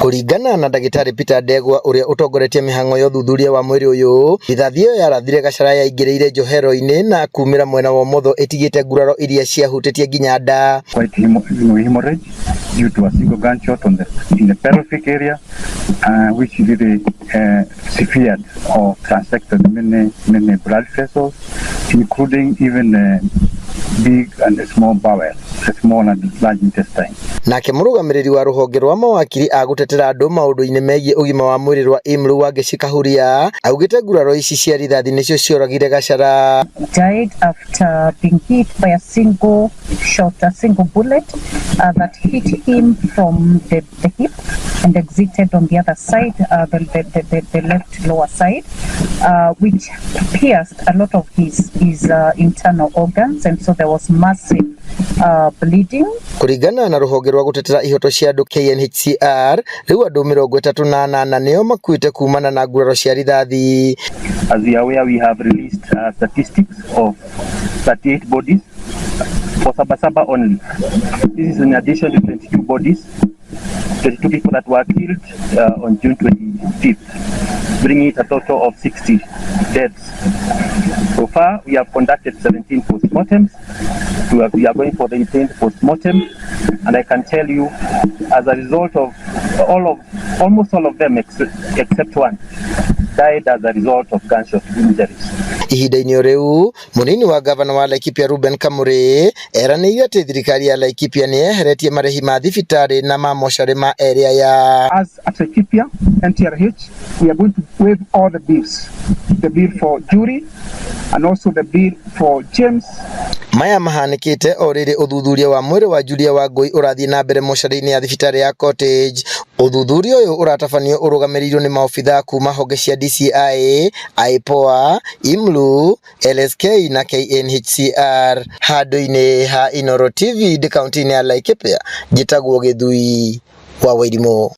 Kuringana na Ndagĩtarĩ Peter Ndegwa uria utongoretie mihango ya uthuthuria wa mwiri uyu, rithathi iyo yarathire Gachara yaingĩrĩire njohero-inĩ na kumĩra mwena wa ũmotho ĩtigĩte nguraro iria ciahutĩtie nginya nda. Quite hemorrhage due to a single gunshot in the pelvic area, which really severed or transected many blood vessels, including even big and small bowel, small and large intestine. Nake mũrũgamĩrĩri wa rũhonge rwa mawakiri agũtetera andũ maũndũ-inĩ megiĩ ũgima wa mwĩrĩ rwa IMLU Wangeci Kahuria augĩte nguraro ici cia rithathi nĩcio cioragire Gachara. Died after being hit by a single bullet that hit him from the hip and exited on the other side, the left lower side, which pierced a lot of his internal organs, and so there was massive bleeding. Kuringana na rũhonge rwa gũtetera ihoto cia andũ KNHCR, rĩu andũ 38 nĩo makuĩte kumana na nguraro cia rithathi. As we are aware, we have released statistics of 38 bodies for Sabasaba only. This is in addition to 22 bodies, 22 people that were killed on June 25th, bringing it a total of 60 deaths. So far, we have conducted 17 postmortems. We are going for the 18th postmortem, and I can tell you, as a result of almost all of them except one, died as a result of gunshot injuries. Ihinda-inĩ rĩu, mũnini wa gavana wa Laikipia Reuben Kamũrĩ eranĩire atĩ thirikari ya Laikipia nĩ yeheretie marĩhi ma thibitarĩ na ma mocarĩ ma area ya. As at Laikipia NTRH, we are going to waive all the bills. The bill for jury and also the bill for James. Maya mahanĩkĩte o rĩrĩ ũthuthuria wa mwĩrĩ wa Julia Wangui ũrathiĩ na mbere mocarĩ-inĩ ya thibitarĩ ya Cottage. Ũthuthuria ũyũ ũratabanio ũrũgamĩrĩirwo nĩ maobithaa kuma honge cia DCI, IPOA, IMLU, LSK na KNHCR. Handũ-inĩ ha Inooro TV kaunti-inĩ ya Laikipia, njĩtagwo Gĩthui wa Wairimũ.